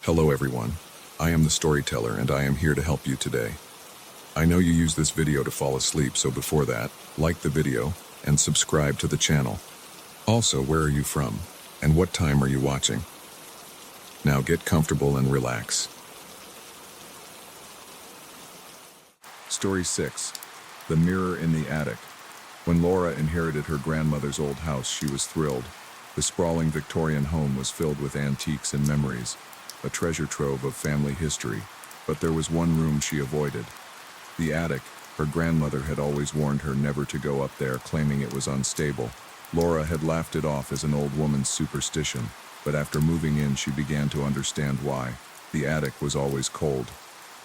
Hello everyone, I am the storyteller and I am here to help you today. I know you use this video to fall asleep, so before that, like the video and subscribe to the channel. Also, where are you from and what time are you watching? Now get comfortable and relax. Story 6. The Mirror in the Attic. When Laura inherited her grandmother's old house, she was thrilled. The sprawling Victorian home was filled with antiques and memories, a treasure trove of family history, but there was one room she avoided. The attic. Her grandmother had always warned her never to go up there, claiming it was unstable. Laura had laughed it off as an old woman's superstition, but after moving in she began to understand why. The attic was always cold.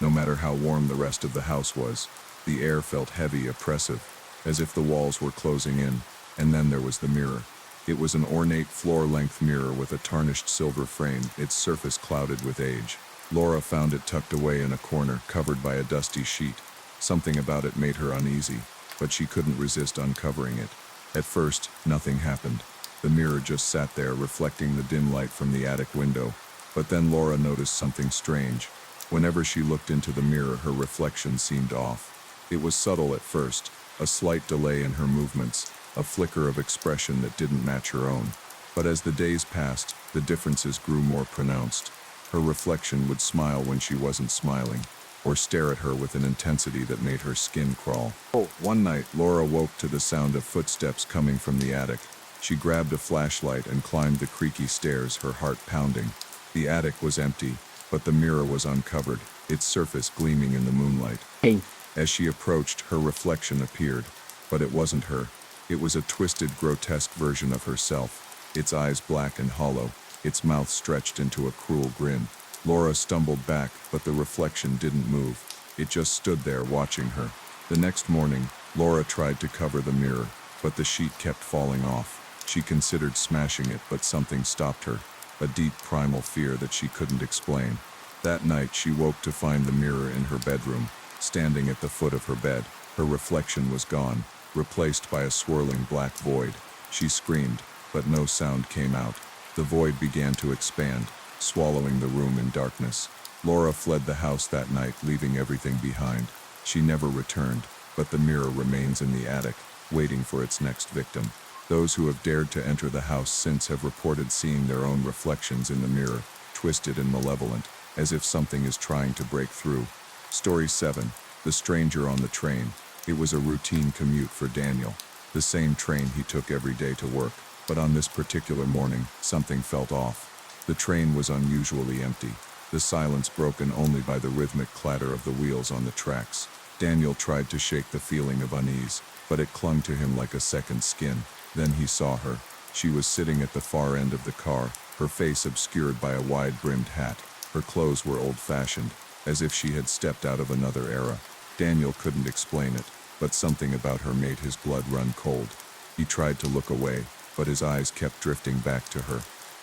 No matter how warm the rest of the house was, the air felt heavy, oppressive, as if the walls were closing in. And then there was the mirror. It was an ornate floor-length mirror with a tarnished silver frame, its surface clouded with age. Laura found it tucked away in a corner, covered by a dusty sheet. Something about it made her uneasy, but she couldn't resist uncovering it. At first, nothing happened. The mirror just sat there, reflecting the dim light from the attic window. But then Laura noticed something strange. Whenever she looked into the mirror, her reflection seemed off. It was subtle at first, a slight delay in her movements, a flicker of expression that didn't match her own. But as the days passed, the differences grew more pronounced. Her reflection would smile when she wasn't smiling, or stare at her with an intensity that made her skin crawl. One night, Laura woke to the sound of footsteps coming from the attic. She grabbed a flashlight and climbed the creaky stairs, her heart pounding. The attic was empty, but the mirror was uncovered, its surface gleaming in the moonlight. Hey. As she approached, her reflection appeared, but it wasn't her. It was a twisted, grotesque version of herself, its eyes black and hollow, its mouth stretched into a cruel grin. Laura stumbled back, but the reflection didn't move. It just stood there watching her. The next morning, Laura tried to cover the mirror, but the sheet kept falling off. She considered smashing it, but something stopped her, a deep primal fear that she couldn't explain. That night, she woke to find the mirror in her bedroom, standing at the foot of her bed. Her reflection was gone, replaced by a swirling black void. She screamed, but no sound came out. The void began to expand, swallowing the room in darkness. Laura fled the house that night, leaving everything behind. She never returned, but the mirror remains in the attic, waiting for its next victim. Those who have dared to enter the house since have reported seeing their own reflections in the mirror, twisted and malevolent, as if something is trying to break through. Story 7. The Stranger on the Train. It was a routine commute for Daniel, the same train he took every day to work. But on this particular morning, something felt off. The train was unusually empty, the silence broken only by the rhythmic clatter of the wheels on the tracks. Daniel tried to shake the feeling of unease, but it clung to him like a second skin. Then he saw her. She was sitting at the far end of the car, her face obscured by a wide-brimmed hat. Her clothes were old-fashioned, as if she had stepped out of another era. Daniel couldn't explain it, but something about her made his blood run cold. He tried to look away, but his eyes kept drifting back to her.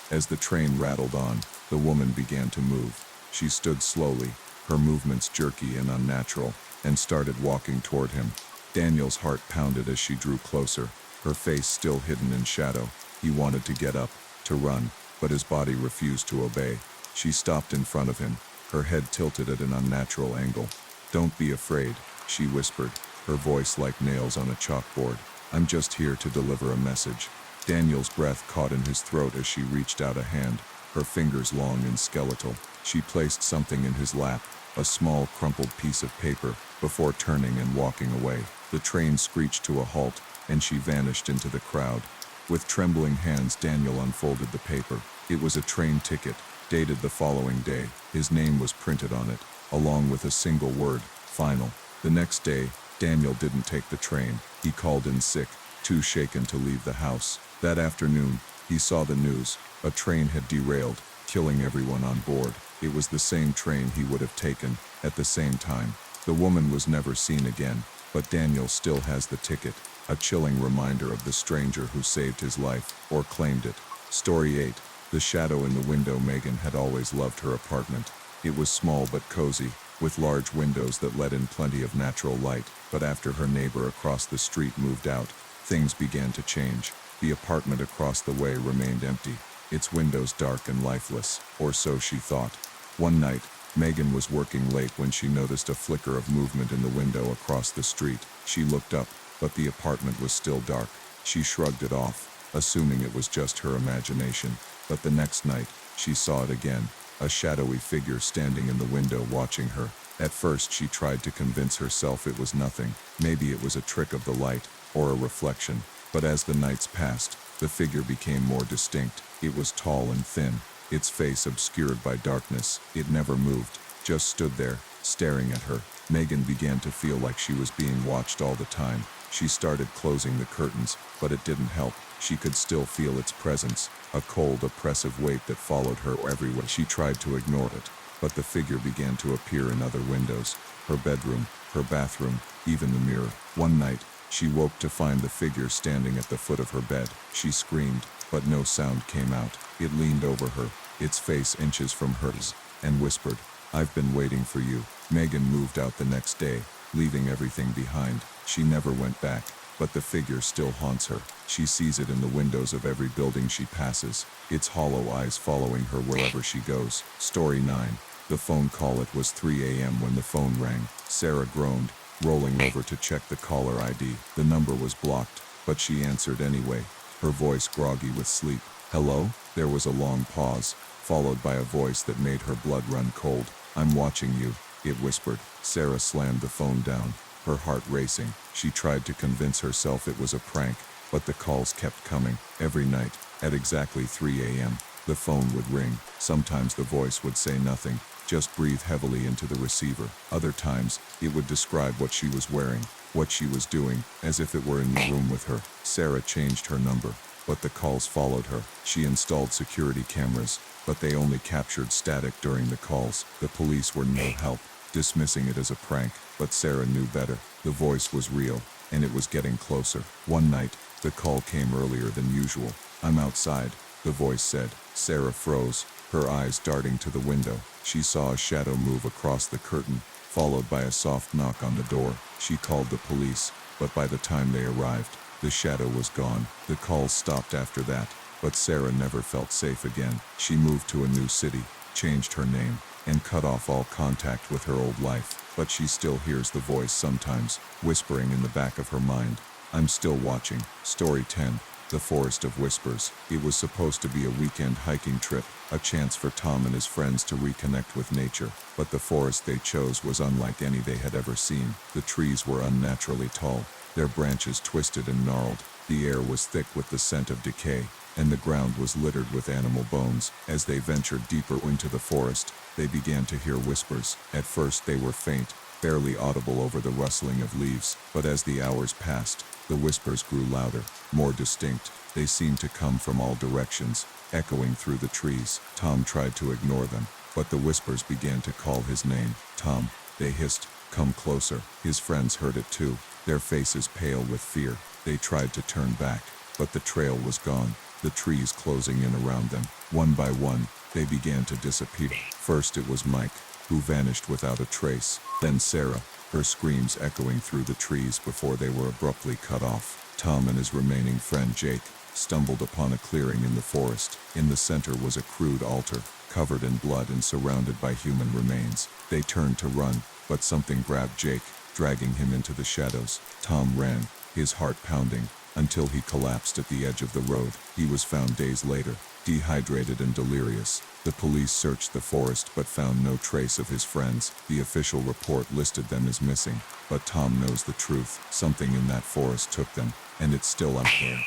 As the train rattled on, the woman began to move. She stood slowly, her movements jerky and unnatural, and started walking toward him. Daniel's heart pounded as she drew closer, her face still hidden in shadow. He wanted to get up, to run, but his body refused to obey. She stopped in front of him, her head tilted at an unnatural angle. "Don't be afraid," she whispered, her voice like nails on a chalkboard. "I'm just here to deliver a message." Daniel's breath caught in his throat as she reached out a hand, her fingers long and skeletal. She placed something in his lap, a small crumpled piece of paper, before turning and walking away. The train screeched to a halt, and she vanished into the crowd. With trembling hands, Daniel unfolded the paper. It was a train ticket, dated the following day. His name was printed on it, along with a single word, "Final." The next day, Daniel didn't take the train. He called in sick, too shaken to leave the house. That afternoon, he saw the news. A train had derailed, killing everyone on board. It was the same train he would have taken, at the same time. The woman was never seen again, but Daniel still has the ticket, a chilling reminder of the stranger who saved his life, or claimed it. Story 8. The Shadow in the Window. Megan had always loved her apartment. It was small but cozy, with large windows that let in plenty of natural light. But after her neighbor across the street moved out, things began to change. The apartment across the way remained empty, its windows dark and lifeless, or so she thought. One night, Megan was working late when she noticed a flicker of movement in the window across the street. She looked up, but the apartment was still dark. She shrugged it off, assuming it was just her imagination. But the next night, she saw it again, a shadowy figure standing in the window watching her. At first she tried to convince herself it was nothing. Maybe it was a trick of the light, or a reflection. But as the nights passed, the figure became more distinct. It was tall and thin, its face obscured by darkness. It never moved, just stood there, staring at her. Megan began to feel like she was being watched all the time. She started closing the curtains, but it didn't help. She could still feel its presence, a cold, oppressive weight that followed her everywhere. She tried to ignore it, but the figure began to appear in other windows, her bedroom, her bathroom, even the mirror. One night, she woke to find the figure standing at the foot of her bed. She screamed, but no sound came out. It leaned over her, its face inches from hers, and whispered, "I've been waiting for you." Megan moved out the next day, leaving everything behind. She never went back, but the figure still haunts her. She sees it in the windows of every building she passes, its hollow eyes following her wherever she goes. Story 9. The phone call. It was 3 a.m. when the phone rang. Sarah groaned, rolling over to check the caller ID. The number was blocked, but she answered anyway, her voice groggy with sleep. "Hello?" There was a long pause, followed by a voice that made her blood run cold. "I'm watching you," it whispered. Sarah slammed the phone down, her heart racing. She tried to convince herself it was a prank, but the calls kept coming. Every night, at exactly 3 a.m., the phone would ring. Sometimes the voice would say nothing, just breathe heavily into the receiver. Other times, it would describe what she was wearing, what she was doing, as if it were in the room with her. Sarah changed her number, but the calls followed her. She installed security cameras, but they only captured static during the calls. The police were no help, dismissing it as a prank, but Sarah knew better. The voice was real, and it was getting closer. One night, the call came earlier than usual. "I'm outside," the voice said. Sarah froze, her eyes darting to the window. She saw a shadow move across the curtain, followed by a soft knock on the door. She called the police, but by the time they arrived, the shadow was gone. The calls stopped after that, but Sarah never felt safe again. She moved to a new city, changed her name, and cut off all contact with her old life. But she still hears the voice sometimes, whispering in the back of her mind, "I'm still watching." Story 10. The Forest of Whispers. It was supposed to be a weekend hiking trip, a chance for Tom and his friends to reconnect with nature. But the forest they chose was unlike any they had ever seen. The trees were unnaturally tall, their branches twisted and gnarled. The air was thick with the scent of decay, and the ground was littered with animal bones. As they ventured deeper into the forest, they began to hear whispers. At first they were faint, barely audible over the rustling of leaves, but as the hours passed, the whispers grew louder, more distinct. They seemed to come from all directions, echoing through the trees. Tom tried to ignore them, but the whispers began to call his name. "Tom," they hissed, "come closer." His friends heard it too, their faces pale with fear. They tried to turn back, but the trail was gone, the trees closing in around them. One by one, they began to disappear. First it was Mike, who vanished without a trace. Then Sarah, her screams echoing through the trees before they were abruptly cut off. Tom and his remaining friend Jake stumbled upon a clearing in the forest. In the center was a crude altar, covered in blood and surrounded by human remains. They turned to run, but something grabbed Jake, dragging him into the shadows. Tom ran, his heart pounding, until he collapsed at the edge of the road. He was found days later, dehydrated and delirious. The police searched the forest but found no trace of his friends. The official report listed them as missing, but Tom knows the truth. Something in that forest took them, and it's still out there,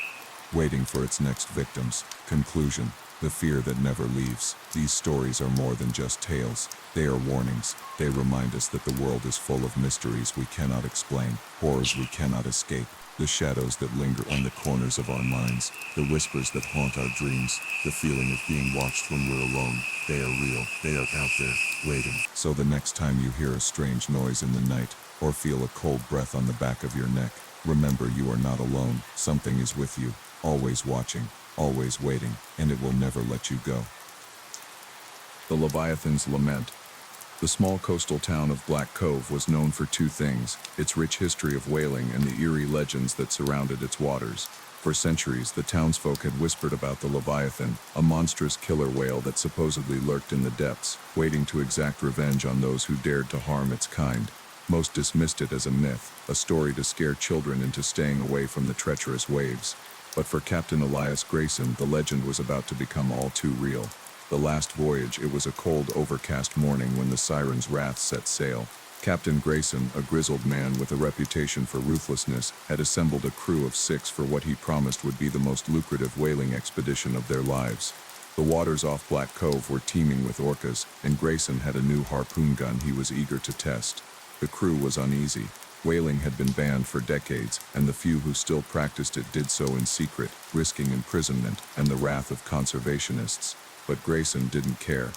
waiting for its next victims. Conclusion: the fear that never leaves. These stories are more than just tales. They are warnings. They remind us that the world is full of mysteries we cannot explain, horrors we cannot escape, the shadows that linger on the corners of our minds, the whispers that haunt our dreams, the feeling of being watched when we're alone. They are real. They are out there, waiting. So the next time you hear a strange noise in the night, or feel a cold breath on the back of your neck, remember you are not alone. Something is with you, always watching, always waiting, and it will never let you go. The Leviathan's Lament. The small coastal town of Black Cove was known for two things: its rich history of whaling and the eerie legends that surrounded its waters. For centuries, the townsfolk had whispered about the Leviathan, a monstrous killer whale that supposedly lurked in the depths, waiting to exact revenge on those who dared to harm its kind. Most dismissed it as a myth, a story to scare children into staying away from the treacherous waves. But for Captain Elias Grayson, the legend was about to become all too real. The last voyage, it was a cold, overcast morning when the Siren's Wrath set sail. Captain Grayson, a grizzled man with a reputation for ruthlessness, had assembled a crew of 6 for what he promised would be the most lucrative whaling expedition of their lives. The waters off Black Cove were teeming with orcas, and Grayson had a new harpoon gun he was eager to test. The crew was uneasy. Whaling had been banned for decades, and the few who still practiced it did so in secret, risking imprisonment and the wrath of conservationists. But Grayson didn't care.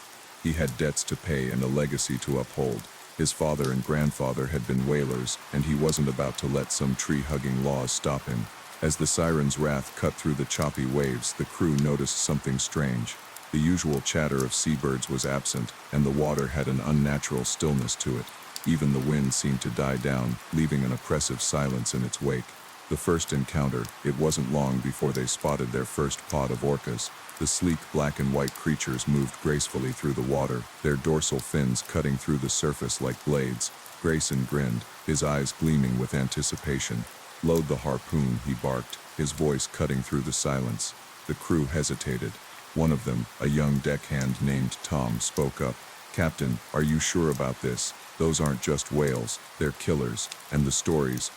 He had debts to pay and a legacy to uphold. His father and grandfather had been whalers, and he wasn't about to let some tree-hugging laws stop him. As the Siren's Wrath cut through the choppy waves, the crew noticed something strange. The usual chatter of seabirds was absent, and the water had an unnatural stillness to it. Even the wind seemed to die down, leaving an oppressive silence in its wake. The first encounter, it wasn't long before they spotted their first pod of orcas. The sleek black and white creatures moved gracefully through the water, their dorsal fins cutting through the surface like blades. Grayson grinned, his eyes gleaming with anticipation. "Load the harpoon," he barked, his voice cutting through the silence. The crew hesitated. One of them, a young deckhand named Tom, spoke up. "Captain, are you sure about this? Those aren't just whales, they're killers, and the stories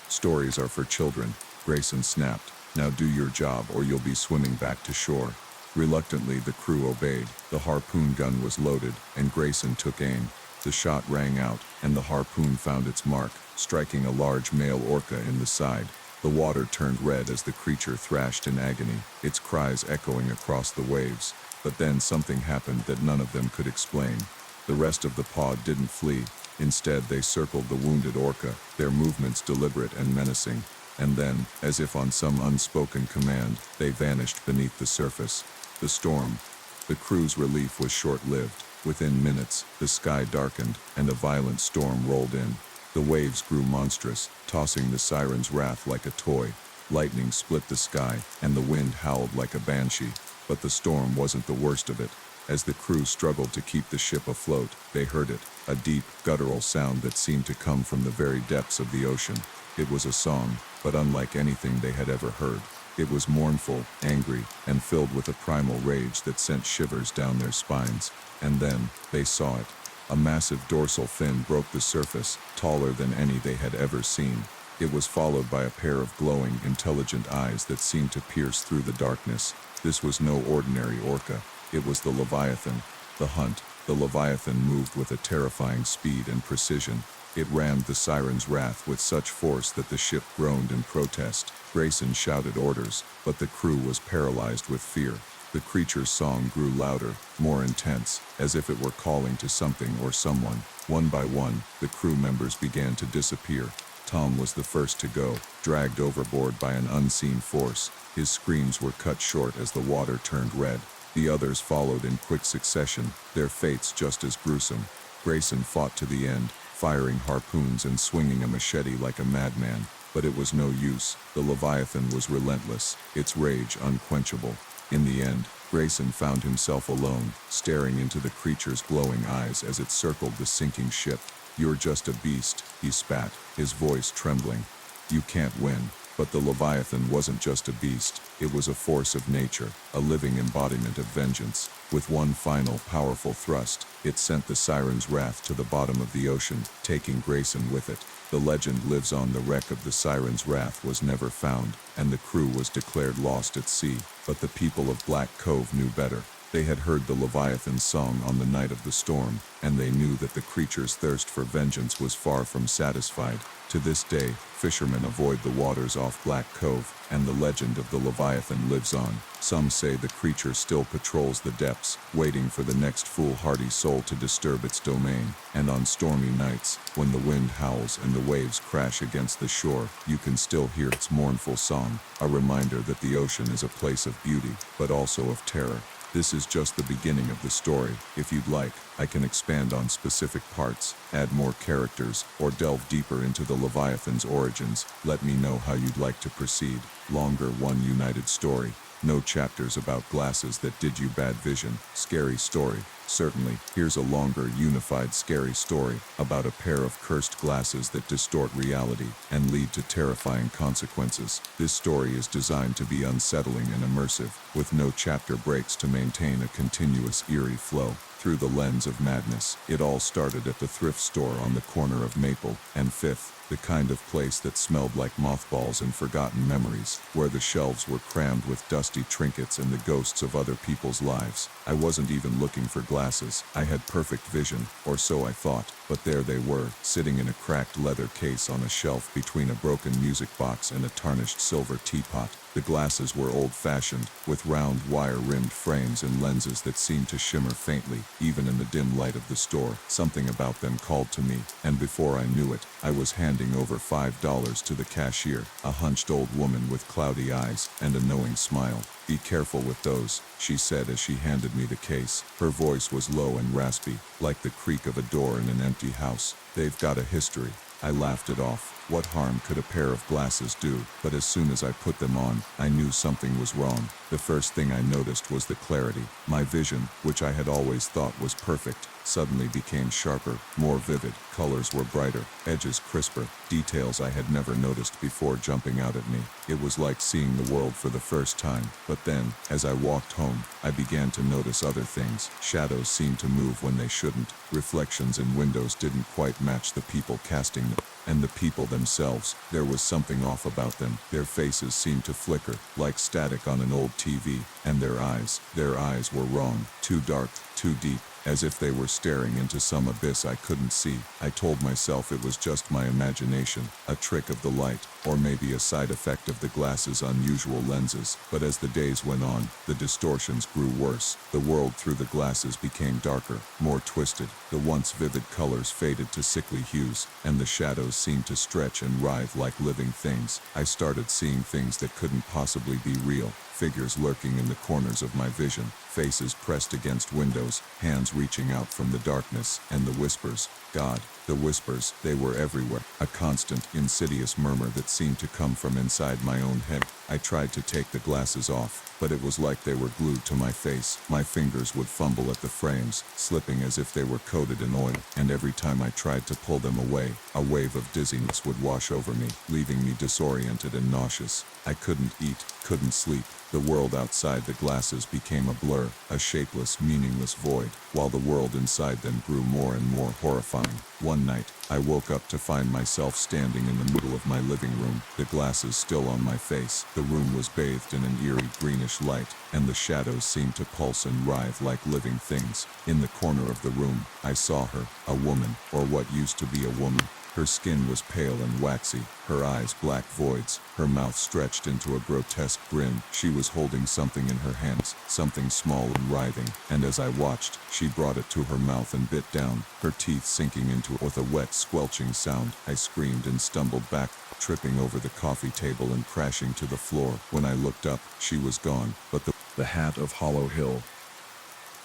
are for children." Grayson snapped. "Now do your job or you'll be swimming back to shore." Reluctantly, the crew obeyed. The harpoon gun was loaded, and Grayson took aim. The shot rang out, and the harpoon found its mark, striking a large male orca in the side. The water turned red as the creature thrashed in agony, its cries echoing across the waves. But then something happened that none of them could explain. The rest of the pod didn't flee. Instead, they circled the wounded orca, their movements deliberate and menacing. And then, as if on some unspoken command, they vanished beneath the surface. The crew's relief was short-lived. Within minutes, the sky darkened, and a violent storm rolled in. The waves grew monstrous, tossing the Siren's Wrath like a toy. Lightning split the sky, and the wind howled like a banshee. But the storm wasn't the worst of it. As the crew struggled to keep the ship afloat, they heard it, a deep, guttural sound that seemed to come from the very depths of the ocean. It was a song, but unlike anything they had ever heard. It was mournful, angry, and filled with a primal rage that sent shivers down their spines. And then, they saw it. A massive dorsal fin broke the surface, taller than any they had ever seen. It was followed by a pair of glowing, intelligent eyes that seemed to pierce through the darkness. This was no ordinary orca. It was the Leviathan. The hunt. The Leviathan moved with a terrifying speed and precision. It rammed the Siren's Wrath with such force that the ship groaned in protest. Grayson shouted orders, but the crew was paralyzed with fear. The creature's song grew louder, more intense, as if it were calling to something or someone. One by one, the crew members began to disappear. Tom was the first to go, dragged overboard by an unseen force. His screams were cut short as the water turned red. The others followed in quick succession, their fates just as gruesome. Grayson fought to the end, firing harpoons and swinging a machete like a madman. But it was no use. The Leviathan was relentless, its rage unquenchable. In the end, Grayson found himself alone, staring into the creature's glowing eyes as it circled the sinking ship. "You're just a beast," he spat, his voice trembling. "You can't win." But the Leviathan wasn't just a beast, it was a force of nature, a living embodiment of vengeance. With one final, powerful thrust, it sent the Siren's Wrath to the bottom of the ocean, taking Grayson with it. The legend lives on. The wreck of the Siren's Wrath was never found, and the crew was declared lost at sea. But the people of Black Cove knew better. They had heard the Leviathan's song on the night of the storm, and they knew that the creature's thirst for vengeance was far from satisfied. To this day, fishermen avoid the waters off Black Cove, and the legend of the Leviathan lives on. Some say the creature still patrols the depths, waiting for the next foolhardy soul to disturb its domain. And on stormy nights, when the wind howls and the waves crash against the shore, you can still hear its mournful song, a reminder that the ocean is a place of beauty, but also of terror. This is just the beginning of the story. If you'd like, I can expand on specific parts, add more characters, or delve deeper into the Leviathan's origins. Let me know how you'd like to proceed. Longer one united story. No chapters about glasses that did you bad vision. Scary story. Certainly, here's a longer, unified scary story about a pair of cursed glasses that distort reality and lead to terrifying consequences. This story is designed to be unsettling and immersive, with no chapter breaks to maintain a continuous eerie flow through the lens of madness. It all started at the thrift store on the corner of Maple and Fifth, the kind of place that smelled like mothballs and forgotten memories, where the shelves were crammed with dusty trinkets and the ghosts of other people's lives. I wasn't even looking for glasses. I had perfect vision, or so I thought, but there they were, sitting in a cracked leather case on a shelf between a broken music box and a tarnished silver teapot. The glasses were old-fashioned, with round wire-rimmed frames and lenses that seemed to shimmer faintly, even in the dim light of the store. Something about them called to me, and before I knew it, I was handing over $5 to the cashier, a hunched old woman with cloudy eyes and a knowing smile. "Be careful with those," she said as she handed me the case. Her voice was low and raspy, like the creak of a door in an empty house. "They've got a history." I laughed it off. What harm could a pair of glasses do? But as soon as I put them on, I knew something was wrong. The first thing I noticed was the clarity. My vision, which I had always thought was perfect, suddenly became sharper, more vivid. Colors were brighter, edges crisper, details I had never noticed before jumping out at me. It was like seeing the world for the first time. But then, as I walked home, I began to notice other things. Shadows seemed to move when they shouldn't. Reflections in windows didn't quite match the people casting them. And the people themselves, there was something off about them. Their faces seemed to flicker, like static on an old TV. And their eyes were wrong, too dark, too deep, as if they were staring into some abyss I couldn't see. I told myself it was just my imagination, a trick of the light, or maybe a side effect of the glasses' unusual lenses. But as the days went on, the distortions grew worse. The world through the glasses became darker, more twisted. The once vivid colors faded to sickly hues, and the shadows seemed to stretch and writhe like living things. I started seeing things that couldn't possibly be real. Figures lurking in the corners of my vision, faces pressed against windows, hands reaching out from the darkness, and the whispers. God, the whispers, they were everywhere. A constant, insidious murmur that seemed to come from inside my own head. I tried to take the glasses off, but it was like they were glued to my face. My fingers would fumble at the frames, slipping as if they were coated in oil, and every time I tried to pull them away, a wave of dizziness would wash over me, leaving me disoriented and nauseous. I couldn't eat, couldn't sleep. The world outside the glasses became a blur, a shapeless, meaningless void, while the world inside them grew more and more horrifying. One night, I woke up to find myself standing in the middle of my living room, the glasses still on my face. The room was bathed in an eerie greenish light, and the shadows seemed to pulse and writhe like living things. In the corner of the room, I saw her, a woman, or what used to be a woman. Her skin was pale and waxy, her eyes black voids, her mouth stretched into a grotesque grin. She was holding something in her hands, something small and writhing, and as I watched, she brought it to her mouth and bit down, her teeth sinking into it with a wet, squelching sound. I screamed and stumbled back, tripping over the coffee table and crashing to the floor. When I looked up, she was gone, but the hat of Hollow Hill.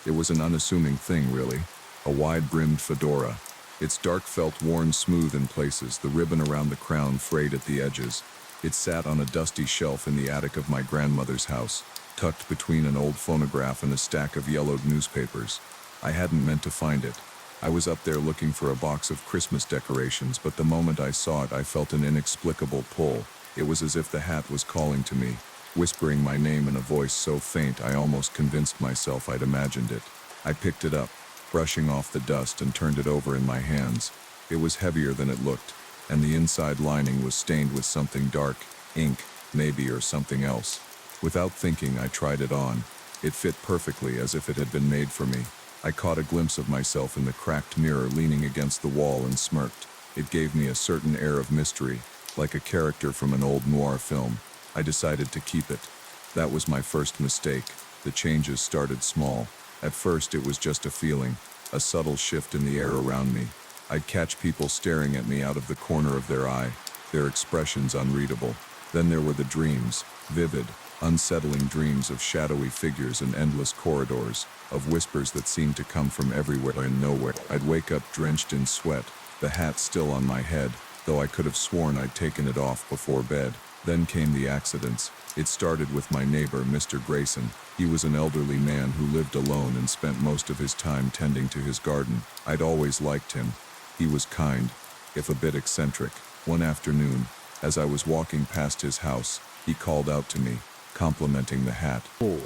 It was an unassuming thing, really. A wide-brimmed fedora. Its dark felt worn smooth in places, the ribbon around the crown frayed at the edges. It sat on a dusty shelf in the attic of my grandmother's house, tucked between an old phonograph and a stack of yellowed newspapers. I hadn't meant to find it. I was up there looking for a box of Christmas decorations, but the moment I saw it, I felt an inexplicable pull. It was as if the hat was calling to me, whispering my name in a voice so faint I almost convinced myself I'd imagined it. I picked it up, brushing off the dust, and turned it over in my hands. It was heavier than it looked, and the inside lining was stained with something dark, ink, maybe, or something else. Without thinking, I tried it on. It fit perfectly, as if it had been made for me. I caught a glimpse of myself in the cracked mirror leaning against the wall and smirked. It gave me a certain air of mystery, like a character from an old noir film. I decided to keep it. That was my first mistake. The changes started small. At first, it was just a feeling, a subtle shift in the air around me. I'd catch people staring at me out of the corner of their eye, their expressions unreadable. Then there were the dreams, vivid, unsettling dreams of shadowy figures and endless corridors, of whispers that seemed to come from everywhere and nowhere. I'd wake up drenched in sweat, the hat still on my head, though I could have sworn I'd taken it off before bed. Then came the accidents. It started with my neighbor, Mr. Grayson. He was an elderly man who lived alone and spent most of his time tending to his garden. I'd always liked him. He was kind, if a bit eccentric. One afternoon, as I was walking past his house, he called out to me, complimenting the hat. "Oh."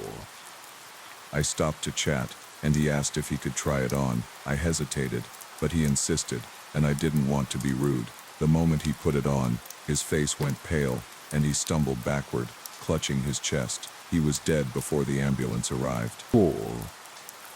I stopped to chat, and he asked if he could try it on. I hesitated, but he insisted, and I didn't want to be rude. The moment he put it on, his face went pale, and he stumbled backward, clutching his chest. He was dead before the ambulance arrived. Oh.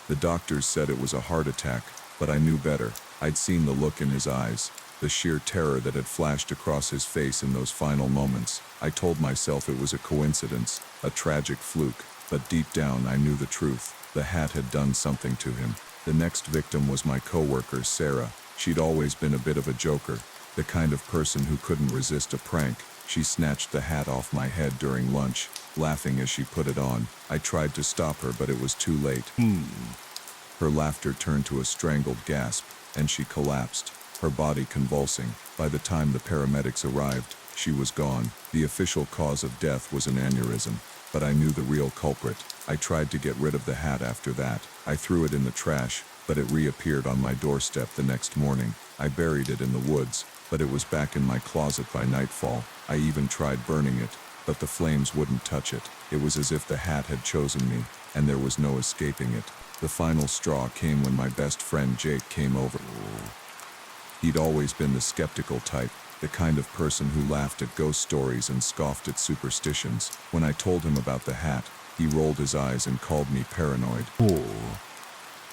The doctors said it was a heart attack, but I knew better. I'd seen the look in his eyes, the sheer terror that had flashed across his face in those final moments. I told myself it was a coincidence, a tragic fluke, but deep down I knew the truth. The hat had done something to him. The next victim was my coworker, Sarah. She'd always been a bit of a joker, the kind of person who couldn't resist a prank. She snatched the hat off my head during lunch, laughing as she put it on. I tried to stop her, but it was too late. Her laughter turned to a strangled gasp, and she collapsed, her body convulsing. By the time the paramedics arrived, she was gone. The official cause of death was an aneurysm, but I knew the real culprit. I tried to get rid of the hat after that. I threw it in the trash, but it reappeared on my doorstep the next morning. I buried it in the woods, but it was back in my closet by nightfall. I even tried burning it, but the flames wouldn't touch it. It was as if the hat had chosen me, and there was no escaping it. The final straw came when my best friend Jake came over. He'd always been the skeptical type, the kind of person who laughed at ghost stories and scoffed at superstitions. When I told him about the hat, he rolled his eyes and called me paranoid. Oh.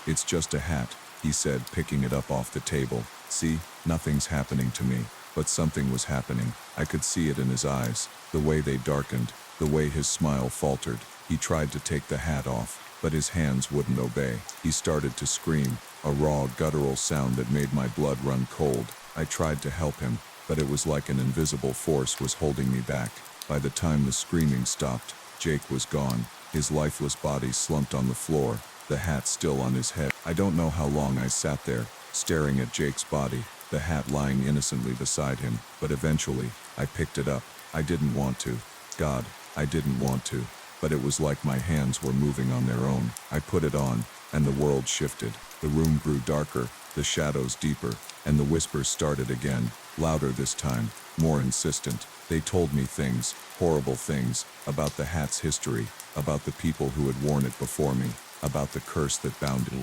"It's just a hat," he said, picking it up off the table. "See, nothing's happening to me." But something was happening. I could see it in his eyes, the way they darkened, the way his smile faltered. He tried to take the hat off, but his hands wouldn't obey. He started to scream, a raw, guttural sound that made my blood run cold. I tried to help him, but it was like an invisible force was holding me back. By the time the screaming stopped, Jake was gone. His lifeless body slumped on the floor, the hat still on his head. I don't know how long I sat there, staring at Jake's body, the hat lying innocently beside him, but eventually, I picked it up. I didn't want to. God, I didn't want to. But it was like my hands were moving on their own. I put it on, and the world shifted. The room grew darker, the shadows deeper, and the whispers started again, louder this time, more insistent. They told me things, horrible things, about the hat's history, about the people who had worn it before me, about the curse that bound it.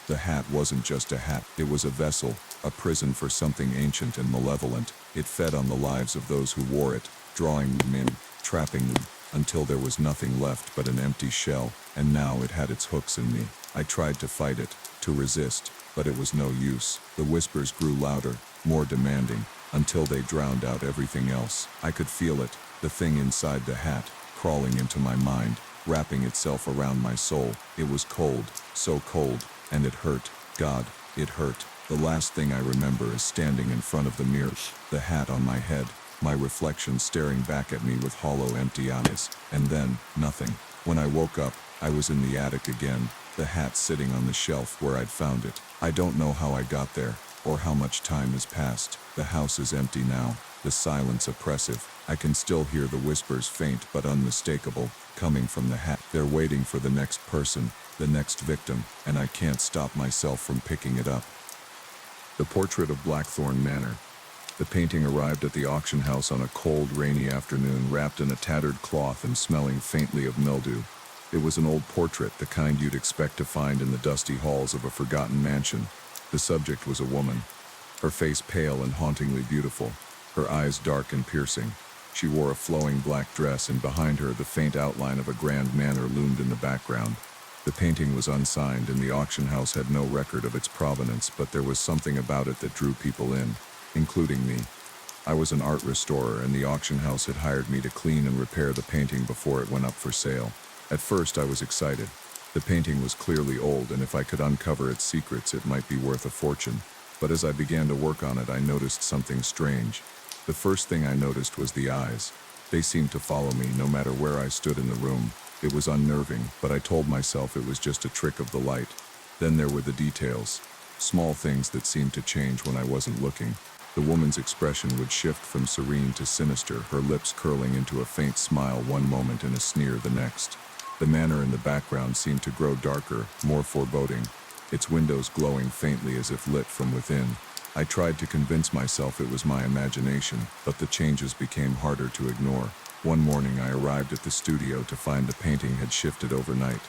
The hat wasn't just a hat, it was a vessel, a prison for something ancient and malevolent. It fed on the lives of those who wore it, drawing them in, trapping them, until there was nothing left but an empty shell, and now it had its hooks in me. I tried to fight it, to resist, but it was no use. The whispers grew louder, more demanding, until they drowned out everything else. I could feel it, the thing inside the hat, crawling into my mind, wrapping itself around my soul. It was cold, so cold, and it hurt. God, it hurt. The last thing I remember is standing in front of the mirror, the hat on my head, my reflection staring back at me with hollow, empty eyes. And then, nothing. When I woke up, I was in the attic again, the hat sitting on the shelf where I'd found it. I don't know how I got there, or how much time has passed. The house is empty now, the silence oppressive. I can still hear the whispers, faint but unmistakable, coming from the hat. They're waiting for the next person, the next victim, and I can't stop myself from picking it up. The Portrait of Blackthorn Manor. The painting arrived at the auction house on a cold, rainy afternoon, wrapped in a tattered cloth and smelling faintly of mildew. It was an old portrait, the kind you'd expect to find in the dusty halls of a forgotten mansion. The subject was a woman, her face pale and hauntingly beautiful, her eyes dark and piercing. She wore a flowing black dress, and behind her the faint outline of a grand manor loomed in the background. The painting was unsigned, and the auction house had no record of its provenance, but there was something about it that drew people in, including me. I was an art restorer, and the auction house had hired me to clean and repair the painting before it went up for sale. At first I was excited. The painting was clearly old, and if I could uncover its secrets, it might be worth a fortune. But as I began to work on it, I noticed something strange. The first thing I noticed was the eyes. They seemed to follow me no matter where I stood in the room. It was unnerving, but I told myself it was just a trick of the light. Then there were the details. Small things that seemed to change when I wasn't looking. The woman's expression would shift from serene to sinister, her lips curling into a faint smile one moment and a sneer the next. The manor in the background seemed to grow darker, more foreboding, its windows glowing faintly as if lit from within. I tried to convince myself it was my imagination, but the changes became harder to ignore. One morning I arrived at the studio to find the painting had shifted overnight.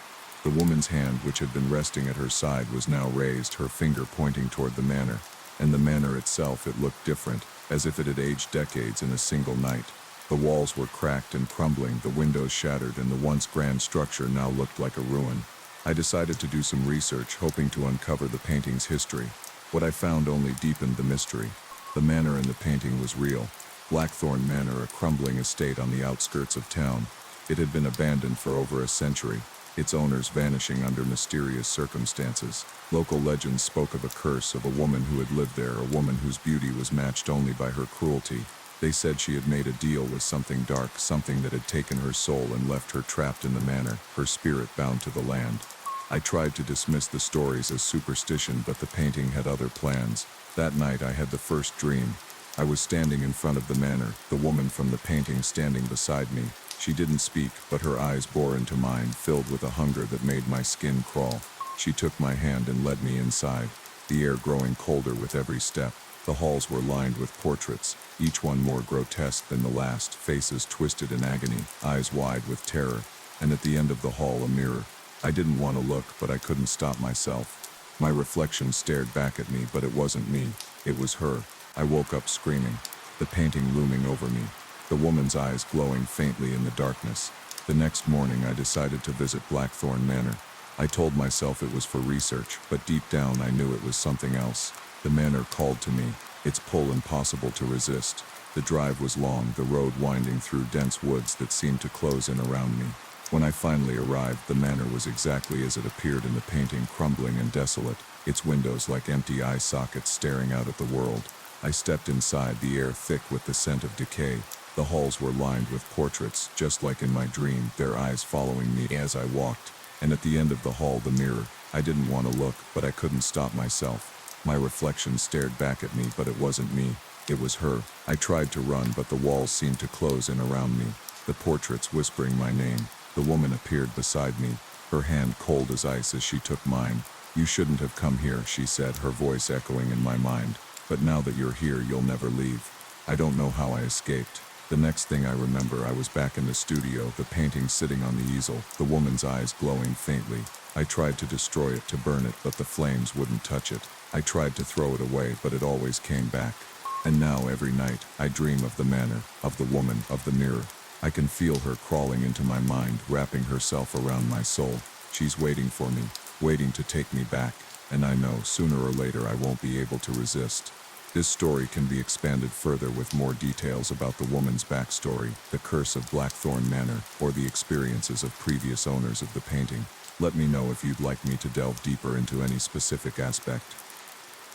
The woman's hand, which had been resting at her side, was now raised, her finger pointing toward the manor. And the manor itself, it looked different, as if it had aged decades in a single night. The walls were cracked and crumbling, the windows shattered, and the once grand structure now looked like a ruin. I decided to do some research, hoping to uncover the painting's history. What I found only deepened the mystery. The manor in the painting was real. Blackthorn Manor, a crumbling estate on the outskirts of town. It had been abandoned for over a century, its owners vanishing under mysterious circumstances. Local legends spoke of a curse, of a woman who had lived there, a woman whose beauty was matched only by her cruelty. They said she had made a deal with something dark, something that had taken her soul and left her trapped in the manor, her spirit bound to the land. I tried to dismiss the stories as superstition, but the painting had other plans. That night I had the first dream. I was standing in front of the manor, the woman from the painting standing beside me. She didn't speak, but her eyes bore into mine, filled with a hunger that made my skin crawl. She took my hand and led me inside, the air growing colder with every step. The halls were lined with portraits, each one more grotesque than the last, faces twisted in agony, eyes wide with terror, and at the end of the hall a mirror. I didn't want to look, but I couldn't stop myself. My reflection stared back at me, but it wasn't me. It was her. I woke up screaming, the painting looming over me, the woman's eyes glowing faintly in the darkness. The next morning I decided to visit Blackthorn Manor. I told myself it was for research, but deep down I knew it was something else. The manor called to me, its pull impossible to resist. The drive was long, the road winding through dense woods that seemed to close in around me. When I finally arrived, the manor was exactly as it appeared in the painting, crumbling and desolate, its windows like empty eye sockets staring out at the world. I stepped inside, the air thick with the scent of decay. The halls were lined with portraits, just like in my dream, their eyes following me as I walked. And at the end of the hall, the mirror. I didn't want to look, but I couldn't stop myself. My reflection stared back at me, but it wasn't me. It was her. I tried to run, but the walls seemed to close in around me, the portraits whispering my name. The woman appeared beside me, her hand cold as ice as she took mine. "You shouldn't have come here," she said, her voice echoing in my mind. "But now that you're here, you'll never leave." I don't know how I escaped. The next thing I remember, I was back in the studio, the painting sitting on the easel, the woman's eyes glowing faintly. I tried to destroy it, to burn it, but the flames wouldn't touch it. I tried to throw it away, but it always came back. And now, every night, I dream of the manor, of the woman, of the mirror. I can feel her crawling into my mind, wrapping herself around my soul. She's waiting for me, waiting to take me back. And I know, sooner or later, I won't be able to resist. This story can be expanded further with more details about the woman's backstory, the curse of Blackthorn Manor, or the experiences of previous owners of the painting. Let me know if you'd like me to delve deeper into any specific aspect.